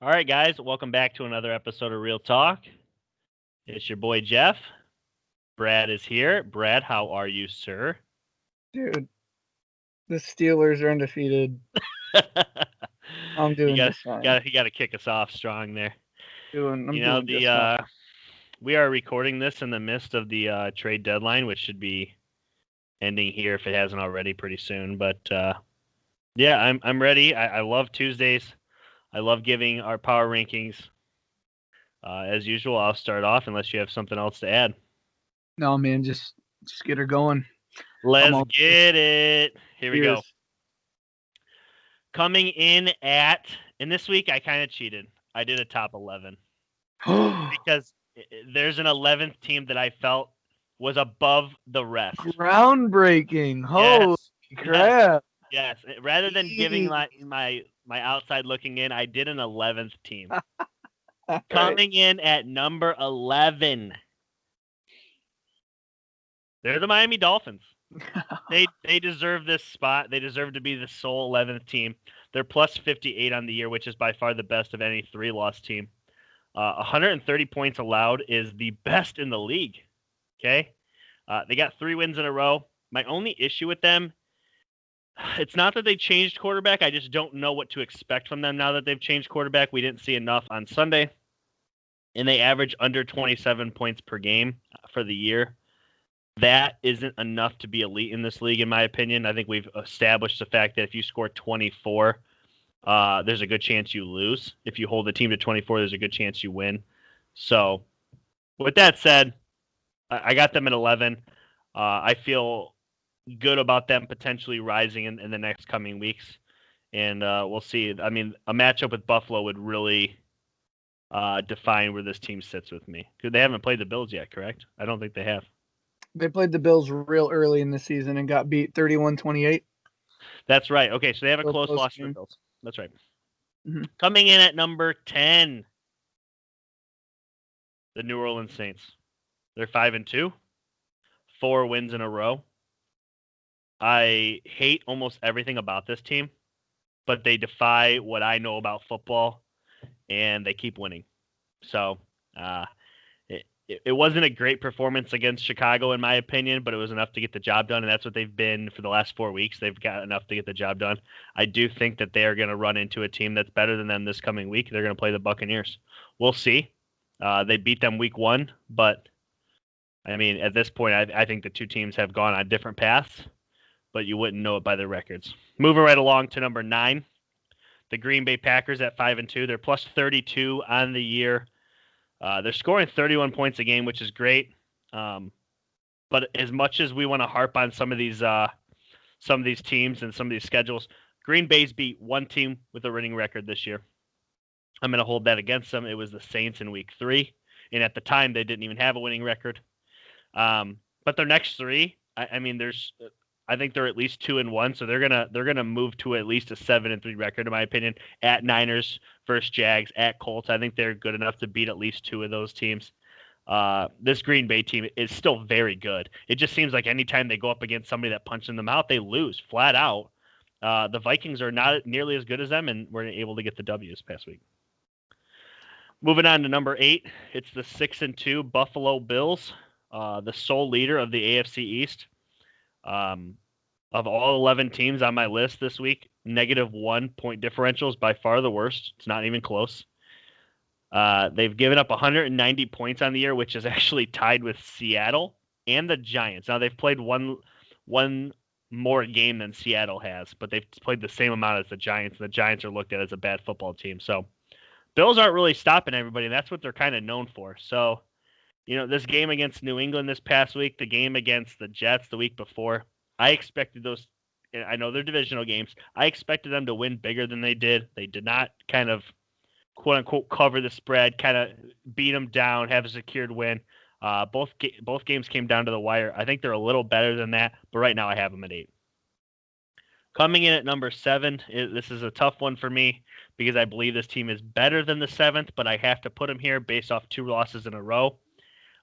All right, guys, welcome back to another episode of Real Talk. It's your boy Jeff. Brad is here. Brad, how are you, sir? Dude, the Steelers are undefeated. I'm you doing got just fine. got you got to kick us off strong there. I'm You know doing just fine. we are recording this in the midst of the trade deadline, which should be ending here if it hasn't already pretty soon. But yeah, I'm ready. I love Tuesdays. I love giving our power rankings. As usual, I'll start off unless you have something else to add. No, man, just get her going. Let's get it. Here we go. Cheers. Coming in at, and this week I kind of cheated. I did a top 11 because there's an 11th team that I felt was above the rest. Groundbreaking. Holy Yes, crap. yes. Rather than giving my outside looking in, I did an 11th team. Coming in at number 11. They're the Miami Dolphins. They deserve this spot. They deserve to be the sole 11th team. They're plus 58 on the year, which is by far the best of any 3-loss team. 130 points allowed is the best in the league. Okay? They got 3 wins in a row. My only issue with them, it's not that they changed quarterback. I just don't know what to expect from them now that they've changed quarterback. We didn't see enough on Sunday. And they average under 27 points per game for the year. That isn't enough to be elite in this league, in my opinion. I think we've established the fact that if you score 24, there's a good chance you lose. If you hold the team to 24, there's a good chance you win. So, with that said, I got them at 11. I feel good about them potentially rising in the next coming weeks. And we'll see. I mean, a matchup with Buffalo would really define where this team sits with me. Because they haven't played the Bills yet, correct? I don't think they have. They played the Bills real early in the season and got beat 31-28. That's right. Okay, so they have a close loss to the Bills. That's right. Mm-hmm. Coming in at number 10, the New Orleans Saints. They're 5-2, 4 wins in a row. I hate almost everything about this team, but they defy what I know about football, and they keep winning. So it wasn't a great performance against Chicago, in my opinion, but it was enough to get the job done, and that's what they've been for the last 4 weeks. They've got enough to get the job done. I do think that they are going to run into a team that's better than them this coming week. They're going to play the Buccaneers. We'll see. They beat them week 1, but, I mean, at this point, I think the two teams have gone on different paths, but you wouldn't know it by their records. Moving right along to number 9, the Green Bay Packers at 5-2. They're plus 32 on the year. They're scoring 31 points a game, which is great. But as much as we want to harp on some of these teams and some of these schedules, Green Bay's beat one team with a winning record this year. I'm going to hold that against them. It was the Saints in Week 3, and at the time they didn't even have a winning record. But their next 3, I think they're at least 2-1, so they're gonna move to at least a 7-3 record, in my opinion. At Niners versus Jags, at Colts, I think they're good enough to beat at least 2 of those teams. This Green Bay team is still very good. It just seems like anytime they go up against somebody that punches them out, they lose flat out. The Vikings are not nearly as good as them, and were able to get the W this past week. Moving on to number 8, it's the 6-2 Buffalo Bills, the sole leader of the AFC East. Of all 11 teams on my list this week, -1 point differential is by far the worst. It's not even close. They've given up 190 points on the year, which is actually tied with Seattle and the Giants. Now, they've played one more game than Seattle has, but they've played the same amount as the Giants, and the Giants are looked at as a bad football team. So, Bills aren't really stopping everybody, and that's what they're kind of known for. So, this game against New England this past week, the game against the Jets the week before, I expected those. I know they're divisional games. I expected them to win bigger than they did. They did not kind of, quote unquote, cover the spread, kind of beat them down, have a secured win. Both games came down to the wire. I think they're a little better than that, but right now I have them at 8. Coming in at number 7, this is a tough one for me because I believe this team is better than the 7th, but I have to put them here based off 2 losses in a row.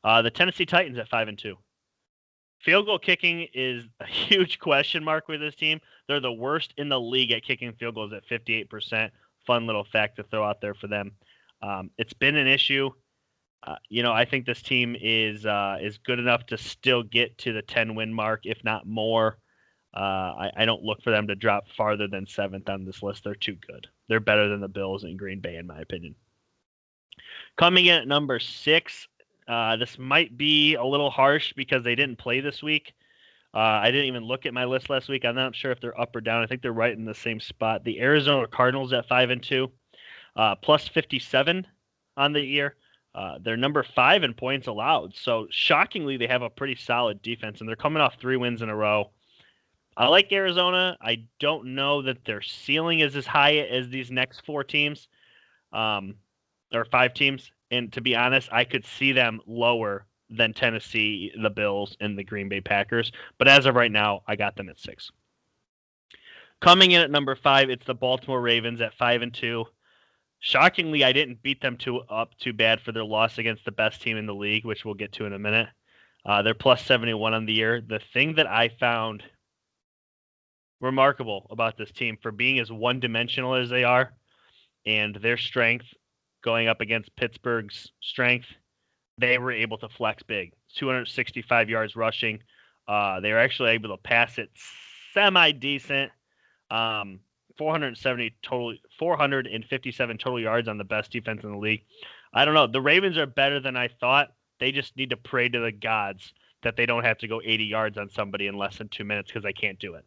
The Tennessee Titans at 5-2. Field goal kicking is a huge question mark with this team. They're the worst in the league at kicking field goals at 58%. fun little fact to throw out there for them. It's been an issue. I think this team is good enough to still get to the 10-win mark, if not more. I don't look for them to drop farther than 7th on this list. They're too good. They're better than the Bills and Green Bay, in my opinion. Coming in at number 6, this might be a little harsh because they didn't play this week. I didn't even look at my list last week. I'm not sure if they're up or down. I think they're right in the same spot. The Arizona Cardinals at 5-2, plus 57 on the year. They're number 5 in points allowed. So shockingly, they have a pretty solid defense, and they're coming off 3 wins in a row. I like Arizona. I don't know that their ceiling is as high as these next 4 teams, or 5 teams. And to be honest, I could see them lower than Tennessee, the Bills, and the Green Bay Packers. But as of right now, I got them at 6. Coming in at number 5, it's the Baltimore Ravens at 5-2. Shockingly, I didn't beat them too bad for their loss against the best team in the league, which we'll get to in a minute. They're plus 71 on the year. The thing that I found remarkable about this team for being as one-dimensional as they are, and their strength going up against Pittsburgh's strength, they were able to flex big. 265 yards rushing. They were actually able to pass it semi-decent. 457 total yards on the best defense in the league. I don't know. The Ravens are better than I thought. They just need to pray to the gods that they don't have to go 80 yards on somebody in less than 2 minutes, because they can't do it.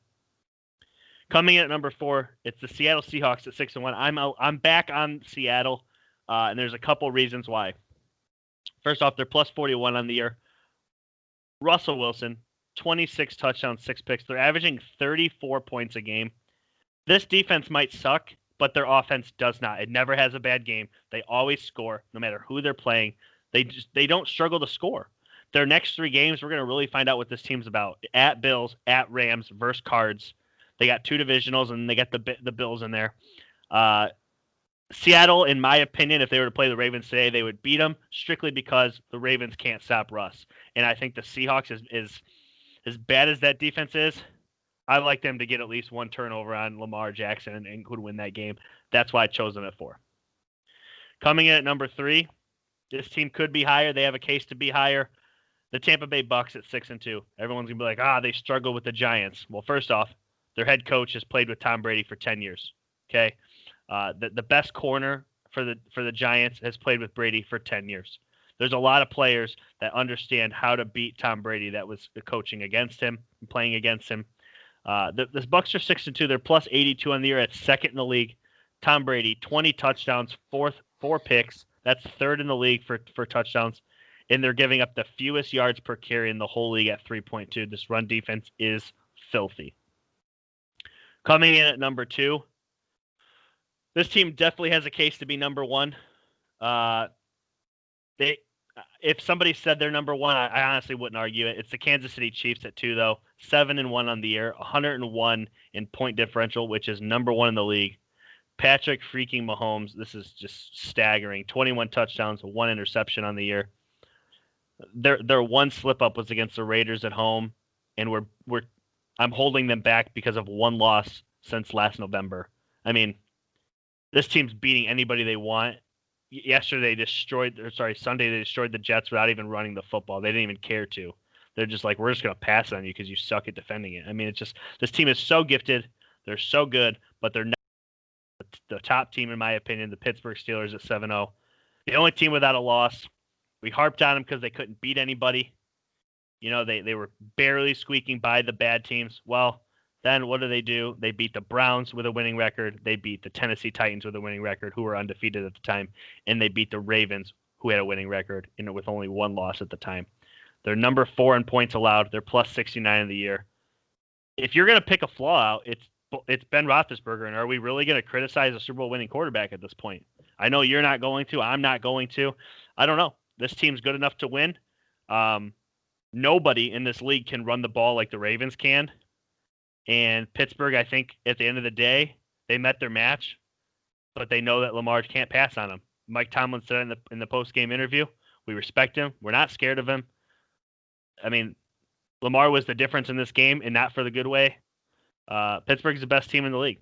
Coming in at number 4, it's the Seattle Seahawks at 6-1. I'm back on Seattle, and there's a couple reasons why. First off, they're plus 41 on the year. Russell Wilson, 26 touchdowns, 6 picks. They're averaging 34 points a game. This defense might suck, but their offense does not. It never has a bad game. They always score, no matter who they're playing. They don't struggle to score. Their next 3 games, we're going to really find out what this team's about. At Bills, at Rams, versus Cards. They got 2 divisionals, and they got the Bills in there. Seattle, in my opinion, if they were to play the Ravens today, they would beat them strictly because the Ravens can't stop Russ. And I think the Seahawks is as bad as that defense is, I like them to get at least 1 turnover on Lamar Jackson and could win that game. That's why I chose them at 4. Coming in at number 3, this team could be higher. They have a case to be higher. The Tampa Bay Bucks at 6-2. Everyone's going to be like, they struggle with the Giants. Well, first off, their head coach has played with Tom Brady for 10 years. Okay. The best corner for the Giants has played with Brady for 10 years. There's a lot of players that understand how to beat Tom Brady that was coaching against him and playing against him. The Bucks are 6-2. They're plus 82 on the year at 2nd in the league. Tom Brady, 20 touchdowns, 4 picks. That's 3rd in the league for touchdowns. And they're giving up the fewest yards per carry in the whole league at 3.2. This run defense is filthy. Coming in at number 2, this team definitely has a case to be number 1. If somebody said they're number 1, I honestly wouldn't argue it. It's the Kansas City Chiefs at 2, though. 7-1 on the year, 101 in point differential, which is number 1 in the league. Patrick freaking Mahomes, this is just staggering. 21 touchdowns, 1 interception on the year. Their one slip up was against the Raiders at home, and I'm holding them back because of 1 loss since last November. I mean, this team's beating anybody they want. Sunday they destroyed the Jets without even running the football. They didn't even care to. They're just like, we're just going to pass on you because you suck at defending it. I mean, it's just, this team is so gifted. They're so good, but they're not the top team, in my opinion. The Pittsburgh Steelers at 7-0. The only team without a loss. We harped on them because they couldn't beat anybody. They were barely squeaking by the bad teams. Well, then what do? They beat the Browns with a winning record. They beat the Tennessee Titans with a winning record, who were undefeated at the time. And they beat the Ravens, who had a winning record, with only 1 loss at the time. They're number 4 in points allowed. They're plus 69 in the year. If you're going to pick a flaw out, it's Ben Roethlisberger. And are we really going to criticize a Super Bowl winning quarterback at this point? I know you're not going to. I'm not going to. I don't know. This team's good enough to win. Nobody in this league can run the ball like the Ravens can. And Pittsburgh, I think, at the end of the day, they met their match, but they know that Lamar can't pass on them. Mike Tomlin said in the post-game interview, we respect him. We're not scared of him. I mean, Lamar was the difference in this game, and not for the good way. Pittsburgh's the best team in the league.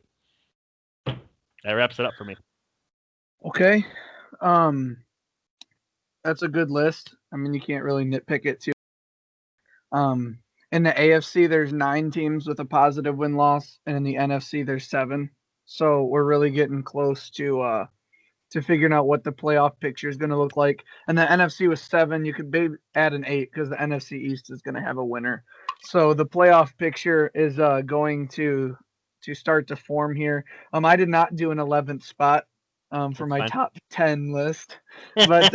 That wraps it up for me. Okay. That's a good list. I mean, you can't really nitpick it too. Um, in the AFC, there's 9 teams with a positive win-loss, and in the NFC, there's 7. So we're really getting close to figuring out what the playoff picture is going to look like. And the NFC was 7. You could maybe add an 8 because the NFC East is going to have a winner. So the playoff picture is going to start to form here. I did not do an 11th spot for That's my fine. top 10 list, but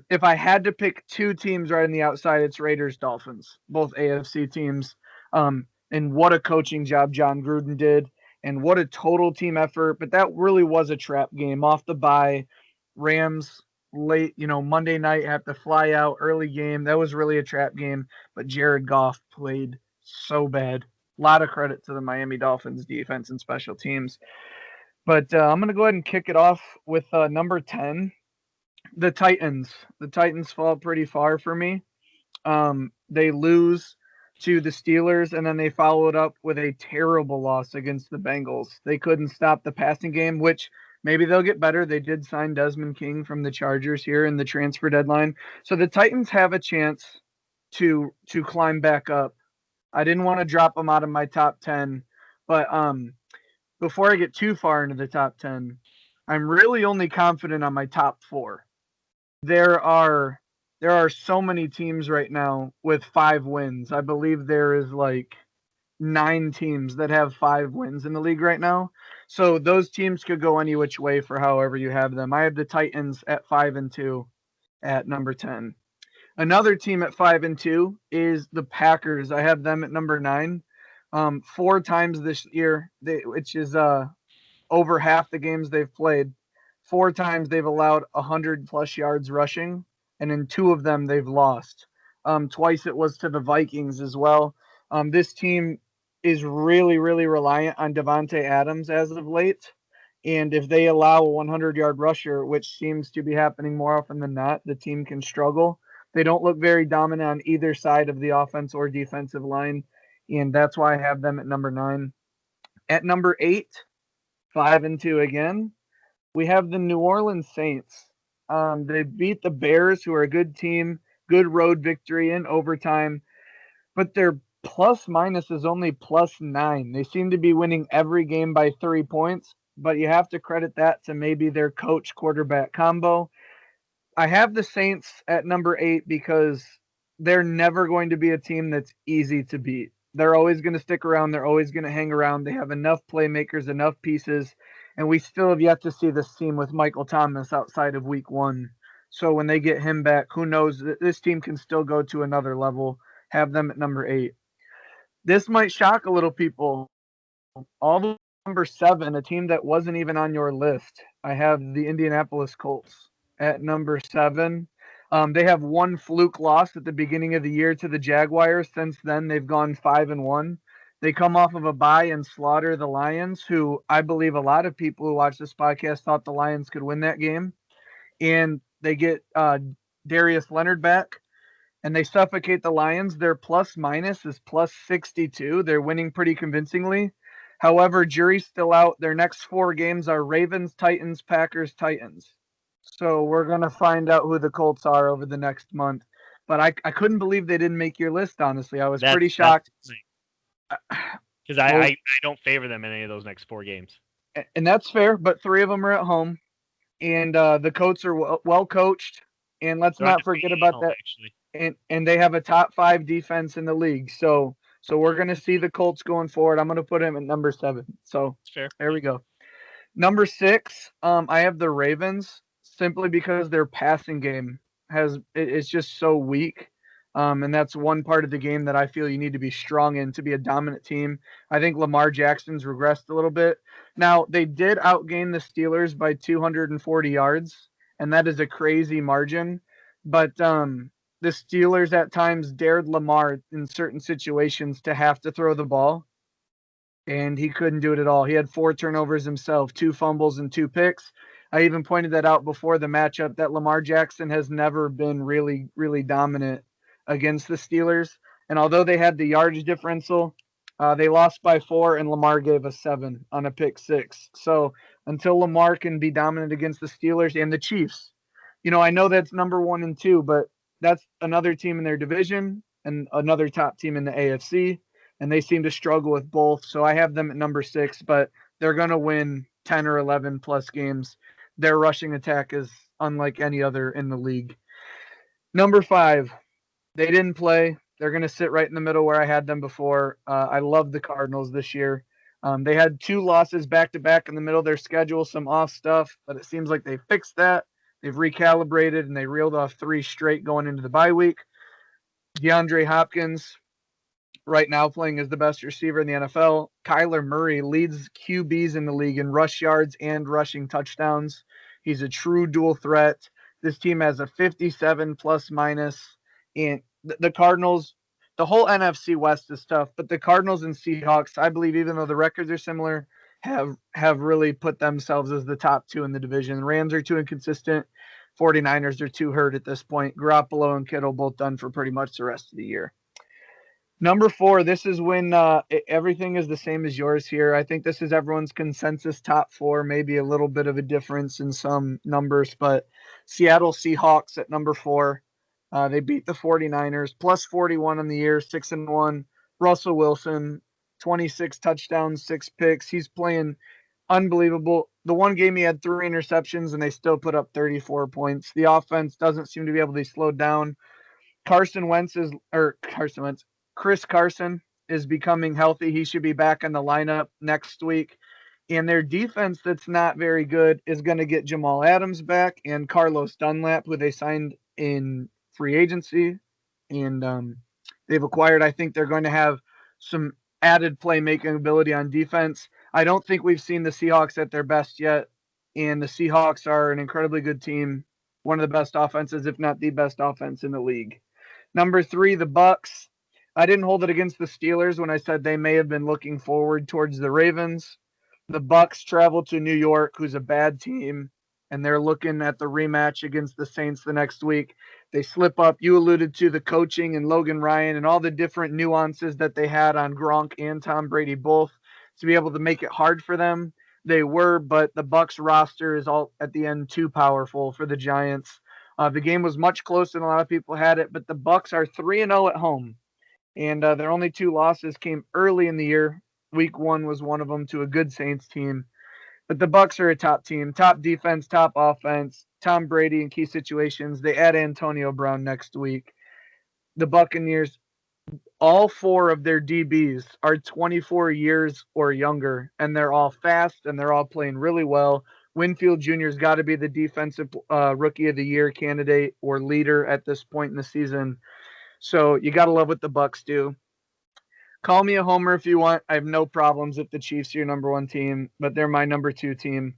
if I had to pick 2 teams right on the outside, it's Raiders Dolphins, both AFC teams. And what a coaching job John Gruden did, and what a total team effort. But that really was a trap game off the bye. Rams late, Monday night have to fly out early game. That was really a trap game. But Jared Goff played so bad. A lot of credit to the Miami Dolphins defense and special teams. But I'm going to go ahead and kick it off with number 10, the Titans. The Titans fall pretty far for me. They lose to the Steelers, and then they follow it up with a terrible loss against the Bengals. They couldn't stop the passing game, which maybe they'll get better. They did sign Desmond King from the Chargers here in the transfer deadline. So the Titans have a chance to climb back up. I didn't want to drop them out of my top 10, but before I get too far into the top 10, I'm really only confident on my top 4. There are so many teams right now with 5 wins. I believe there is like 9 teams that have 5 wins in the league right now. So those teams could go any which way for however you have them. I have the Titans at 5-2 at number 10. Another team at 5-2 is the Packers. I have them at number 9. 4 times this year, which is over half the games they've played. 4 times they've allowed 100+ yards rushing, and in 2 of them they've lost. Twice it was to the Vikings as well. This team is really, really reliant on Devontae Adams as of late. And if they allow a 100-yard rusher, which seems to be happening more often than not, the team can struggle. They don't look very dominant on either side of the offense or defensive line, and that's why I have them at number 9. At number 8, 5-2 again, we have the New Orleans Saints. They beat the Bears, who are a good team, good road victory in overtime, but their plus minus is only +9. They seem to be winning every game by 3 points, but you have to credit that to maybe their coach quarterback combo. I have the Saints at number 8 because they're never going to be a team that's easy to beat. They're always going to stick around. They're always going to hang around. They have enough playmakers, enough pieces, and we still have yet to see this team with Michael Thomas outside of week 1. So when they get him back, who knows? This team can still go to another level. Have them at number 8. This might shock a little people. All the number 7, a team that wasn't even on your list. I have the Indianapolis Colts at number 7. They have one fluke loss at the beginning of the year to the Jaguars. Since then, they've gone 5-1. They come off of a bye and slaughter the Lions, who I believe a lot of people who watch this podcast thought the Lions could win that game. And they get Darius Leonard back, and they suffocate the Lions. Their plus minus is +62. They're winning pretty convincingly. However, jury's still out. Their next 4 games are Ravens, Titans, Packers, Titans. So we're going to find out who the Colts are over the next month. But I couldn't believe they didn't make your list, honestly. I was pretty shocked. Because I don't favor them in any of those next 4 games. And that's fair, but 3 of them are at home. And the Colts are well coached. And let's not forget about that. Actually. And they have a top 5 defense in the league. So we're going to see the Colts going forward. I'm going to put them at number 7. So fair. There we go. Number 6, I have the Ravens, simply because their passing game is just so weak. And that's one part of the game that I feel you need to be strong in to be a dominant team. I think Lamar Jackson's regressed a little bit. Now, they did outgain the Steelers by 240 yards, and that is a crazy margin. But the Steelers at times dared Lamar in certain situations to have to throw the ball, and he couldn't do it at all. He had 4 turnovers himself, 2 fumbles and 2 picks. I even pointed that out before the matchup, that Lamar Jackson has never been really, really dominant against the Steelers. And although they had the yardage differential, They lost by 4, and Lamar gave us 7 on a pick six. So until Lamar can be dominant against the Steelers and the Chiefs, I know that's number 1 and 2, but that's another team in their division and another top team in the AFC, and they seem to struggle with both. So I have them at number 6, but they're going to win 10 or 11 plus games. Their rushing attack is unlike any other in the league. Number 5, they didn't play. They're going to sit right in the middle where I had them before. I love the Cardinals this year. They had 2 losses back to back in the middle of their schedule, some off stuff, but it seems like they fixed that. They've recalibrated and they reeled off 3 straight going into the bye week. DeAndre Hopkins, right now playing as the best receiver in the NFL. Kyler Murray leads QBs in the league in rush yards and rushing touchdowns. He's a true dual threat. This team has a 57 plus minus. And the Cardinals, the whole NFC West is tough, but the Cardinals and Seahawks, I believe, even though the records are similar, have really put themselves as the top 2 in the division. Rams are too inconsistent. 49ers are too hurt at this point. Garoppolo and Kittle both done for pretty much the rest of the year. Number 4, this is when everything is the same as yours here. I think this is everyone's consensus top 4, maybe a little bit of a difference in some numbers, but Seattle Seahawks at number 4. They beat the 49ers, plus 41 on the year, 6-1. Russell Wilson, 26 touchdowns, 6 picks. He's playing unbelievable. The one game he had 3 interceptions, and they still put up 34 points. The offense doesn't seem to be able to be slowed down. Chris Carson is becoming healthy. He should be back in the lineup next week. And their defense that's not very good is going to get Jamal Adams back and Carlos Dunlap, who they signed in free agency. And they've acquired. I think they're going to have some added playmaking ability on defense. I don't think we've seen the Seahawks at their best yet. And the Seahawks are an incredibly good team, one of the best offenses, if not the best offense in the league. Number 3, the Bucks. I didn't hold it against the Steelers when I said they may have been looking forward towards the Ravens. The Bucks travel to New York, who's a bad team, and they're looking at the rematch against the Saints the next week. They slip up. You alluded to the coaching and Logan Ryan and all the different nuances that they had on Gronk and Tom Brady both to be able to make it hard for them. They were, but the Bucks roster is all at the end too powerful for the Giants. The game was much closer than a lot of people had it, but the Bucks are 3-0 at home, and their only 2 losses came early in the year. Week 1 was one of them to a good Saints team, but the Bucks are a top team, top defense, top offense. Tom Brady in key situations. They add Antonio Brown next week. The Buccaneers, all 4 of their DBs are 24 years or younger, and they're all fast and they're all playing really well. Winfield Jr.'s got to be the defensive rookie of the year candidate or leader at this point in the season. So you got to love what the Bucks do. Call me a homer if you want. I have no problems if the Chiefs are your number 1 team, but they're my number 2 team.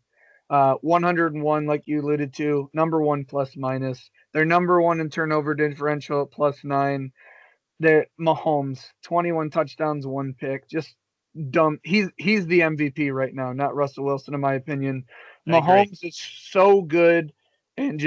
101, like you alluded to, number 1 plus minus. They're number 1 in turnover differential at plus 9. They're Mahomes, 21 touchdowns, 1 pick. Just dumb. He's the MVP right now, not Russell Wilson, in my opinion. Mahomes is so good and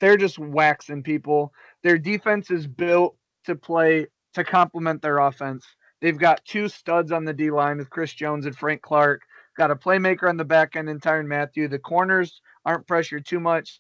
they're just waxing people. Their defense is built to play to complement their offense. They've got 2 studs on the D line with Chris Jones and Frank Clark. Got a playmaker on the back end in Tyrann Mathieu. The corners aren't pressured too much,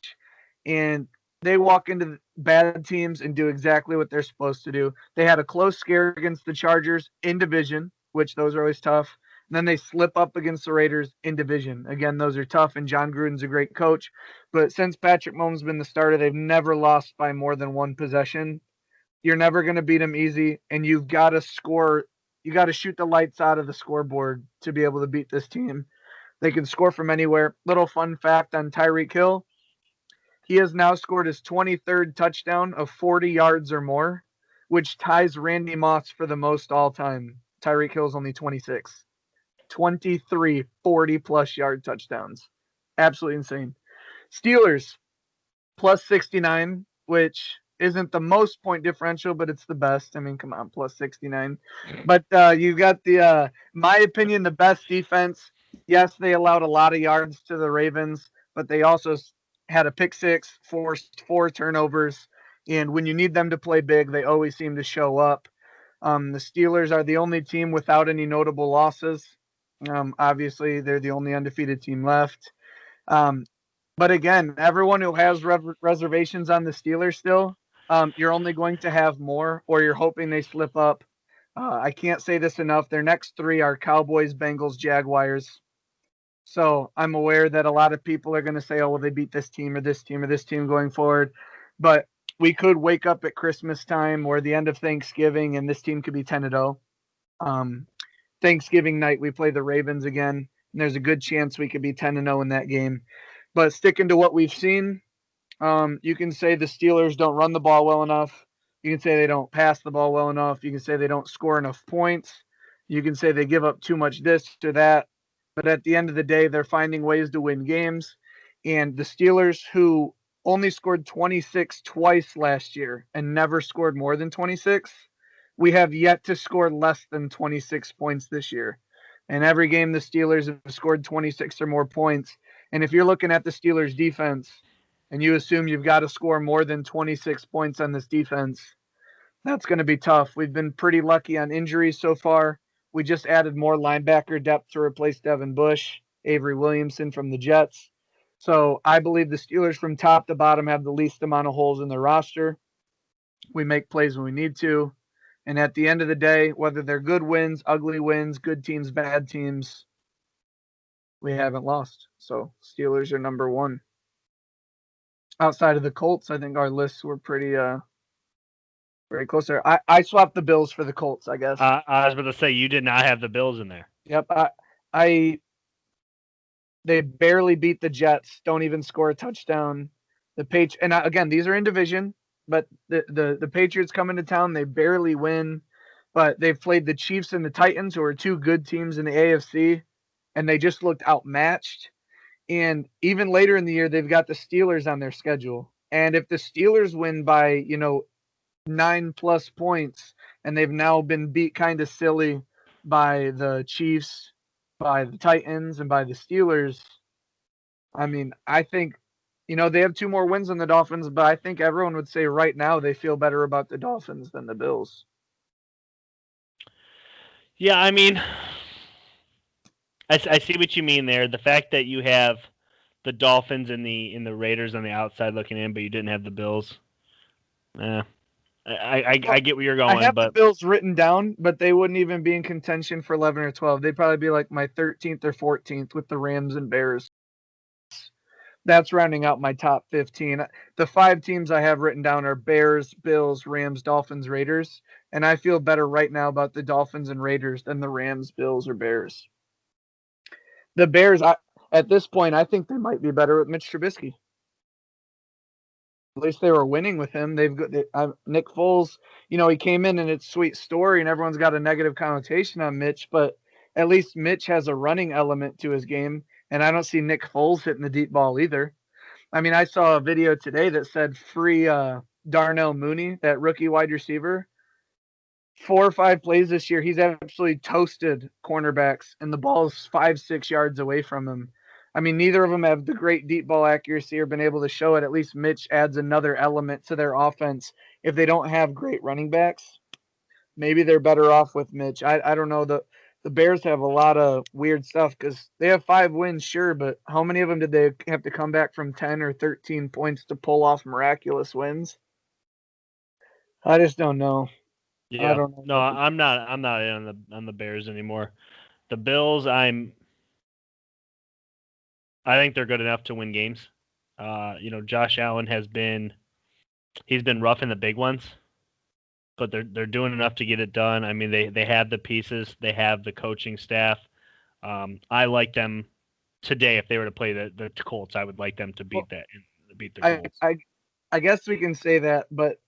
and they walk into bad teams and do exactly what they're supposed to do. They had a close scare against the Chargers in division, which those are always tough. And then they slip up against the Raiders in division. Again, those are tough, and John Gruden's a great coach. But since Patrick Mahomes has been the starter, they've never lost by more than 1 possession. You're never going to beat them easy, and you've got to score. You got to shoot the lights out of the scoreboard to be able to beat this team. They can score from anywhere. Little fun fact on Tyreek Hill. He has now scored his 23rd touchdown of 40 yards or more, which ties Randy Moss for the most all time. Tyreek Hill's only 26. 23 40-plus yard touchdowns. Absolutely insane. Steelers, plus 69, which isn't the most point differential, but it's the best. I mean, come on, plus 69. But you got my opinion, the best defense. Yes, they allowed a lot of yards to the Ravens, but they also had a pick 6, forced 4 turnovers. And when you need them to play big, they always seem to show up. The Steelers are the only team without any notable losses. Obviously, they're the only undefeated team left. But again, everyone who has reservations on the Steelers still, you're only going to have more, or you're hoping they slip up. I can't say this enough. Their next three are Cowboys, Bengals, Jaguars. So I'm aware that a lot of people are going to say, oh, well, they beat this team or this team or this team going forward. But we could wake up at Christmas time or the end of Thanksgiving, and this team could be 10-0. Thanksgiving night, we play the Ravens again, and there's a good chance we could be 10-0 in that game. But sticking to what we've seen, you can say the Steelers don't run the ball well enough. You can say they don't pass the ball well enough. You can say they don't score enough points. You can say they give up too much this or that. But at the end of the day, they're finding ways to win games. And the Steelers, who only scored 26 twice last year and never scored more than 26, we have yet to score less than 26 points this year. And every game the Steelers have scored 26 or more points. And if you're looking at the Steelers defense and you assume you've got to score more than 26 points on this defense, that's going to be tough. We've been pretty lucky on injuries so far. We just added more linebacker depth to replace Devin Bush, Avery Williamson from the Jets. So I believe the Steelers from top to bottom have the least amount of holes in their roster. We make plays when we need to. And at the end of the day, whether they're good wins, ugly wins, good teams, bad teams, we haven't lost. So Steelers are number one. Outside of the Colts, I think our lists were pretty very close there. I swapped the Bills for the Colts, I guess. I was about to say you did not have the Bills in there. Yep. They barely beat the Jets. Don't even score a touchdown. And again, these are in division, but the Patriots come into town. They barely win, but they've played the Chiefs and the Titans, who are two good teams in the AFC, and they just looked outmatched. And even later in the year, they've got the Steelers on their schedule. And if the Steelers win by 9+ points, and they've now been beat kind of silly by the Chiefs, by the Titans, and by the Steelers. I mean, I think, they have 2 more wins than the Dolphins, but I think everyone would say right now they feel better about the Dolphins than the Bills. Yeah, I mean, I see what you mean there. The fact that you have the Dolphins and the Raiders on the outside looking in, but you didn't have the Bills. I get where you're going, I have but the Bills written down, but they wouldn't even be in contention for 11 or 12. They'd probably be like my 13th or 14th with the Rams and Bears. That's rounding out my top 15. The 5 teams I have written down are Bears, Bills, Rams, Dolphins, Raiders, and I feel better right now about the Dolphins and Raiders than the Rams, Bills, or Bears. The Bears, at this point, I think they might be better with Mitch Trubisky. At least they were winning with him. Nick Foles, he came in and it's a sweet story, and everyone's got a negative connotation on Mitch, but at least Mitch has a running element to his game, and I don't see Nick Foles hitting the deep ball either. I mean, I saw a video today that said free Darnell Mooney, that rookie wide receiver. 4 or 5 plays this year, he's absolutely toasted cornerbacks, and the ball is 5-6 yards away from him. I mean, neither of them have the great deep ball accuracy or been able to show it. At least Mitch adds another element to their offense. If they don't have great running backs, maybe they're better off with Mitch. I don't know. The Bears have a lot of weird stuff because they have 5 wins, sure, but how many of them did they have to come back from 10 or 13 points to pull off miraculous wins? I just don't know. yeah, I don't know. no, I'm not in on the Bears anymore. The Bills, I think they're good enough to win games. Josh Allen he's been rough in the big ones, but they're doing enough to get it done. I mean, they have the pieces, they have the coaching staff. I like them today. If they were to play the Colts, I would like them to beat the Colts. I guess we can say that, but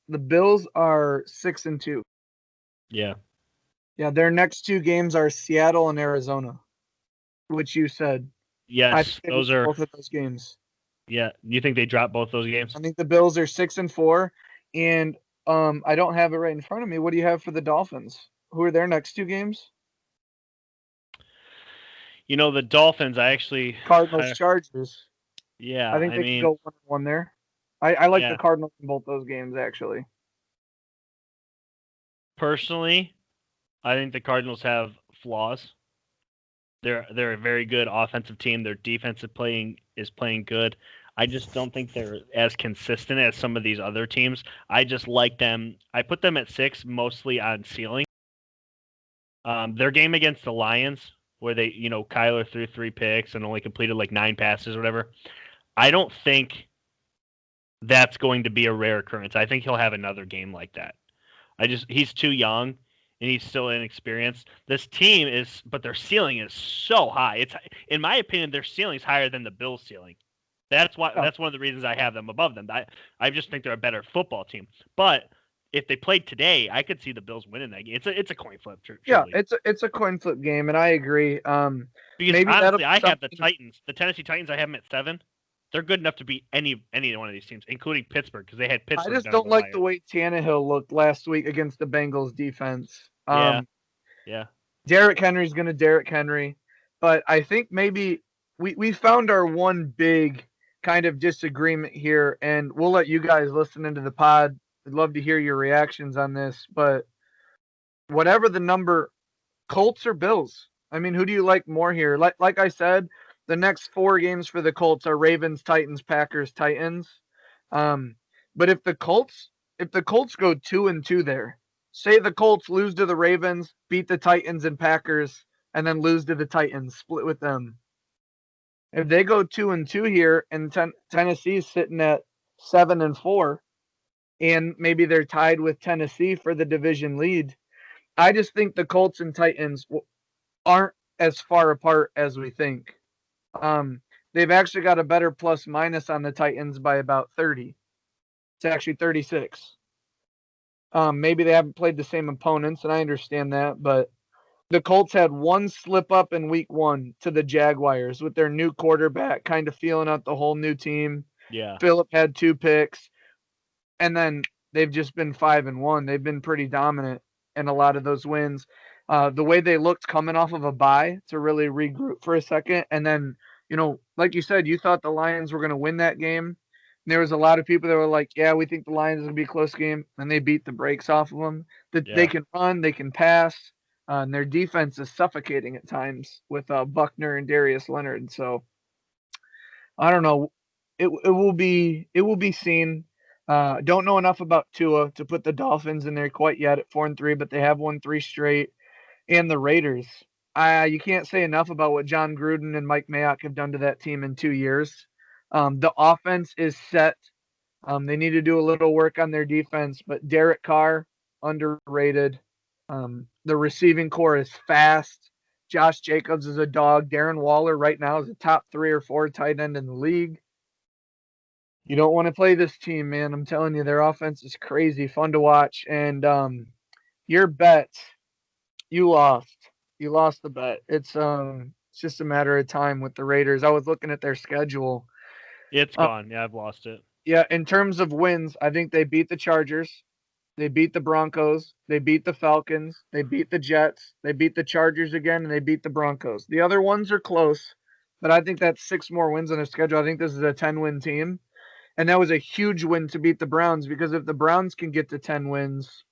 the Bills are 6-2. Yeah. Yeah, their next 2 games are Seattle and Arizona, which you said. Yes, those are both of those games. Yeah, you think they drop both those games? I think the Bills are 6-4, and I don't have it right in front of me. What do you have for the Dolphins? Who are their next 2 games? The Dolphins. Cardinals, Chargers. Yeah, I think they can go 1-1 there. I like the Cardinals in both those games, actually. Personally, I think the Cardinals have flaws. They're a very good offensive team. Their defensive playing is playing good. I just don't think they're as consistent as some of these other teams. I just like them. I put them at 6 mostly on ceiling. Their game against the Lions, where Kyler threw 3 picks and only completed like 9 passes or whatever. I don't think that's going to be a rare occurrence. I think he'll have another game like that. He's too young and he's still inexperienced. This team but their ceiling is so high. It's, in my opinion, their ceiling's higher than the Bills' ceiling. That's one of the reasons I have them above them. I just think they're a better football team. But if they played today, I could see the Bills winning that game. It's a coin flip. Truly. Yeah, it's a coin flip game, and I agree. Because maybe honestly, I have the Titans, the Tennessee Titans. I have them at 7. They're good enough to beat any one of these teams, including Pittsburgh, because they had Pittsburgh. I just don't like the way Tannehill looked last week against the Bengals defense. Yeah. Derrick Henry's going to Derrick Henry, but I think maybe we found our one big kind of disagreement here, and we'll let you guys listen into the pod. I'd love to hear your reactions on this, but whatever the number, Colts or Bills? I mean, who do you like more here? Like I said, the next 4 games for the Colts are Ravens, Titans, Packers, Titans. But if the Colts go 2-2 there, say the Colts lose to the Ravens, beat the Titans and Packers, and then lose to the Titans, split with them. If they go 2-2 here, and Tennessee's sitting at 7-4, and maybe they're tied with Tennessee for the division lead, I just think the Colts and Titans aren't as far apart as we think. They've actually got a better plus minus on the Titans by about 30. It's actually 36. Maybe they haven't played the same opponents, and I understand that, but the Colts had one slip up in week 1 to the Jaguars with their new quarterback, kind of feeling out the whole new team. Yeah. Phillip had 2 picks, and then they've just been 5-1. They've been pretty dominant in a lot of those wins. The way they looked coming off of a bye to really regroup for a second, and then, like you said, you thought the Lions were going to win that game. And there was a lot of people that were like, yeah, we think the Lions is going to be a close game, and they beat the brakes off of them. They can run, they can pass, and their defense is suffocating at times with Buckner and Darius Leonard. So I don't know. It will be seen. Don't know enough about Tua to put the Dolphins in there quite yet at 4-3, but they have won 3 straight. And the Raiders. You can't say enough about what John Gruden and Mike Mayock have done to that team in 2 years. The offense is set. They need to do a little work on their defense, but Derek Carr, underrated. The receiving core is fast. Josh Jacobs is a dog. Darren Waller right now is a top 3 or 4 tight end in the league. You don't want to play this team, man. I'm telling you, their offense is crazy, fun to watch. And your bet, you lost. You lost the bet. It's just a matter of time with the Raiders. I was looking at their schedule. It's gone. Yeah, I've lost it. Yeah, in terms of wins, I think they beat the Chargers. They beat the Broncos. They beat the Falcons. They beat the Jets. They beat the Chargers again, and they beat the Broncos. The other ones are close, but I think that's 6 more wins on their schedule. I think this is a 10-win team. And that was a huge win to beat the Browns, because if the Browns can get to 10 wins,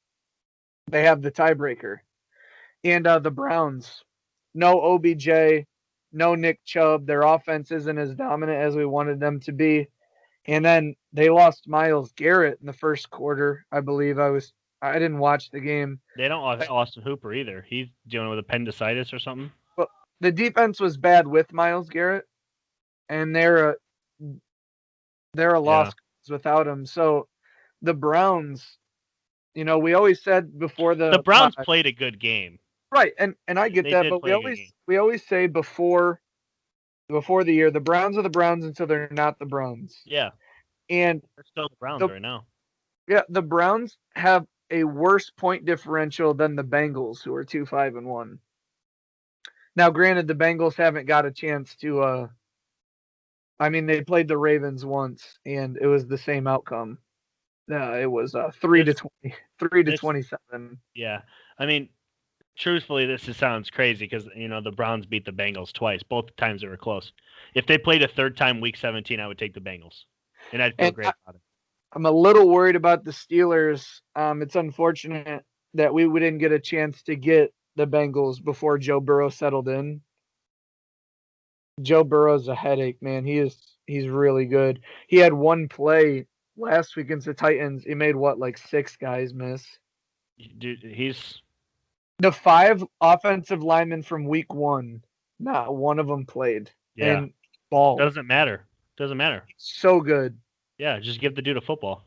they have the tiebreaker. And the Browns, no OBJ, no Nick Chubb. Their offense isn't as dominant as we wanted them to be. And then they lost Myles Garrett in the first quarter, I believe. I didn't watch the game. They don't lost Austin Hooper either. He's dealing with appendicitis or something. But the defense was bad with Myles Garrett, and they're a loss without him. So the Browns, we always said before the Browns played a good game. Right, and I get that, but we always say before the year, the Browns are the Browns until they're not the Browns. Yeah. And they're still the Browns right now. Yeah, the Browns have a worse point differential than the Bengals, who are 2-5-1. Now, granted, the Bengals haven't got a chance to they played the Ravens once, and it was the same outcome. It was 3-20, 3-27. Yeah, I mean, truthfully, this sounds crazy because the Browns beat the Bengals twice. Both times they were close. If they played a third time, Week 17, I would take the Bengals, and I'd feel great about it. I'm a little worried about the Steelers. It's unfortunate. that we didn't get a chance to get the Bengals before Joe Burrow settled in. Joe Burrow's a headache, man. He's really good. He had one play last week against the Titans. He made what, like 6 guys miss. Dude, he's The 5 offensive linemen from week 1, not one of them played. yeah. And ball. Doesn't matter. Doesn't matter. So good. Yeah, just give the dude a football.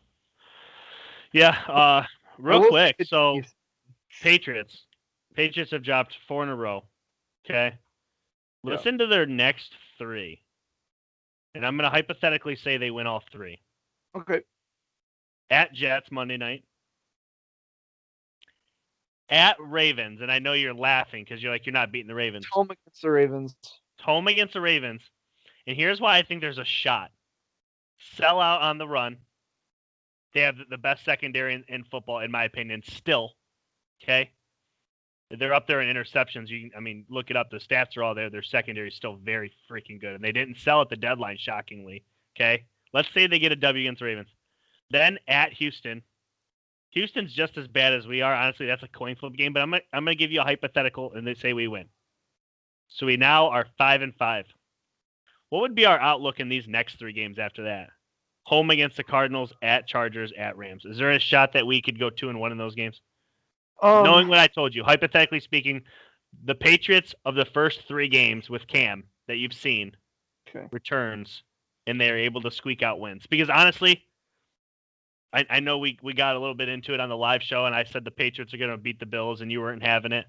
Yeah. I Real will quick. say So Chiefs. Patriots. Patriots have dropped 4 in a row. Okay. Yeah. Listen to their next 3. And I'm going to hypothetically say they win all 3. Okay. At Jets Monday night. At Ravens, and I know you're laughing because you're not beating the Ravens. Home against the Ravens. Home against the Ravens. And here's why I think there's a shot. Sell out on the run. They have the best secondary in football, in my opinion, still. Okay? They're up there in interceptions. Look it up. The stats are all there. Their secondary is still very freaking good. And they didn't sell at the deadline, shockingly. Okay? Let's say they get a W against the Ravens. Then at Houston. Houston's just as bad as we are. Honestly, that's a coin flip game, but I'm gonna give you a hypothetical, and they say we win. So we now are 5-5. What would be our outlook in these next 3 games after that? Home against the Cardinals, at Chargers, at Rams. Is there a shot that we could go 2-1 in those games? Knowing what I told you, hypothetically speaking, the Patriots of the first 3 games with Cam that you've seen returns, and they're able to squeak out wins. Because honestly, I know we got a little bit into it on the live show, and I said the Patriots are going to beat the Bills, and you weren't having it.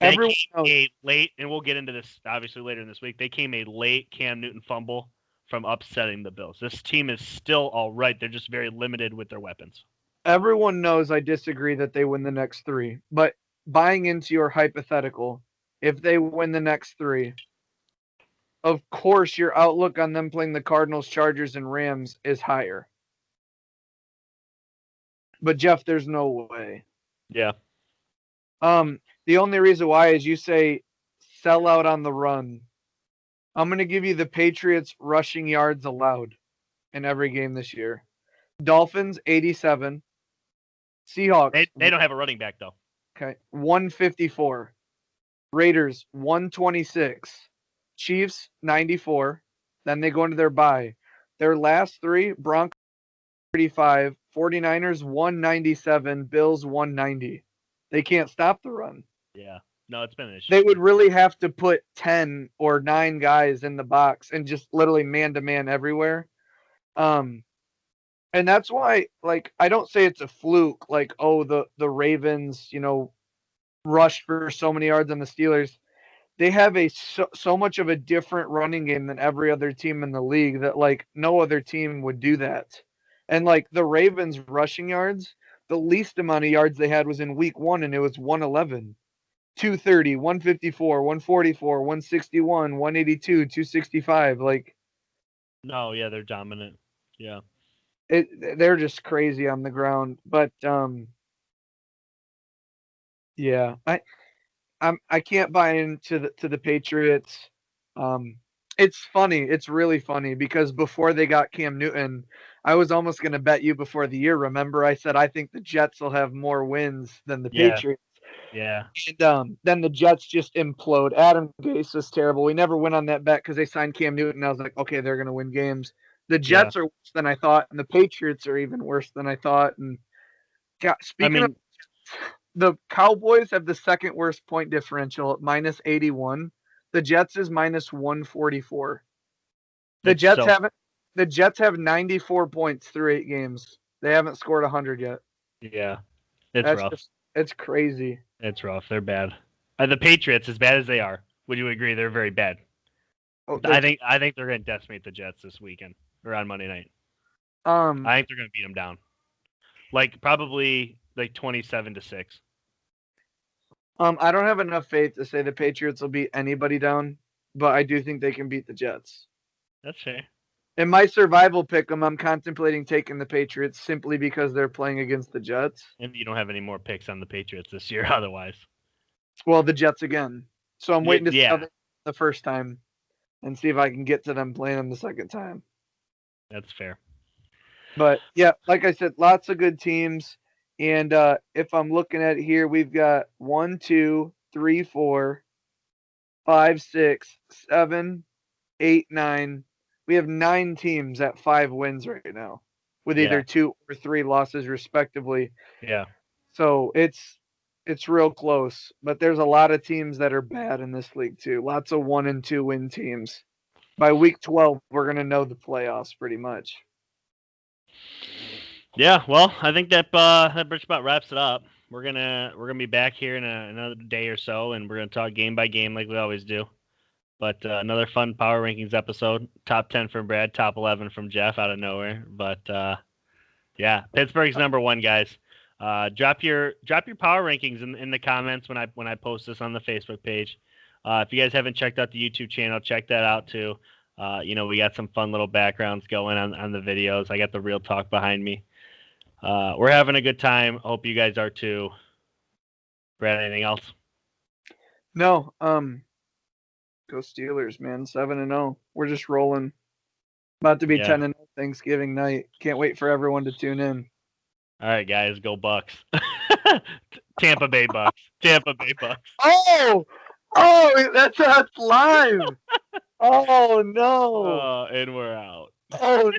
They came a late, and we'll get into this obviously later in this week. They came a late Cam Newton fumble from upsetting the Bills. This team is still all right. They're just very limited with their weapons. Everyone knows I disagree that they win the next 3, but buying into your hypothetical, if they win the next 3, of course your outlook on them playing the Cardinals, Chargers, and Rams is higher. But Jeff, there's no way. Yeah. The only reason why is you say sell out on the run. I'm going to give you the Patriots rushing yards allowed in every game this year. Dolphins 87. Seahawks. They don't have a running back though. Okay, 154. Raiders 126. Chiefs 94. Then they go into their bye. Their last 3, Broncos 35, 49ers 197, Bills 190. They can't stop the run. Yeah. No, it's been an issue. They would really have to put 10 or 9 guys in the box and just literally man-to-man everywhere. And that's why, I don't say it's a fluke, the Ravens, rushed for so many yards on the Steelers. They have so much of a different running game than every other team in the league that, no other team would do that. And, the Ravens rushing yards, the least amount of yards they had was in week 1, and it was 111. 230, 154, 144, 161, 182, 265. No, yeah, they're dominant. Yeah. They're just crazy on the ground. But yeah, I can't buy into the Patriots. It's funny. It's really funny because before they got Cam Newton, I was almost going to bet you before the year. Remember, I said I think the Jets will have more wins than the Patriots. Yeah. And then the Jets just implode. Adam Gase was terrible. We never went on that bet because they signed Cam Newton. I was like, okay, they're going to win games. The Jets are worse than I thought, and the Patriots are even worse than I thought. And speaking of, the Cowboys have the second worst point differential at minus 81. The Jets is minus 144. The Jets have 94 points through 8 games. They haven't scored 100 yet. Yeah. It's rough. It's crazy. It's rough. They're bad. The Patriots, as bad as they are, would you agree they're very bad? Oh, I think they're going to decimate the Jets this weekend or on Monday night. I think they're going to beat them down, probably 27-6. I don't have enough faith to say the Patriots will beat anybody down, but I do think they can beat the Jets. That's fair. In my survival pick 'em, I'm contemplating taking the Patriots simply because they're playing against the Jets. And you don't have any more picks on the Patriots this year otherwise. Well, the Jets again. So I'm waiting to see how they the first time and see if I can get to them playing them the second time. That's fair. But, yeah, like I said, lots of good teams. And if I'm looking at it here, we've got 1, 2, 3, 4, 5, 6, 7, 8, 9. We have 9 teams at 5 wins right now, with either Yeah. 2 or 3 losses respectively. Yeah. So it's real close, but there's a lot of teams that are bad in this league too. Lots of 1 and 2 win teams. By week 12, we're going to know the playoffs pretty much. Yeah, well, I think that just about wraps it up. We're gonna be back here in another day or so, and we're gonna talk game by game like we always do. But another fun power rankings episode. Top 10 from Brad, top 11 from Jeff out of nowhere. But yeah, Pittsburgh's number one, guys. Drop your power rankings in the comments when I post this on the Facebook page. If you guys haven't checked out the YouTube channel, check that out too. We got some fun little backgrounds going on the videos. I got the real talk behind me. We're having a good time. Hope you guys are too. Brad, anything else? No, go Steelers, man. 7-0. We're just rolling. About to be 10-0 Thanksgiving night. Can't wait for everyone to tune in. All right, guys, go Bucks. Tampa Bay Bucks. Tampa Bay Bucks. Oh, that's live. Oh no. And we're out. Oh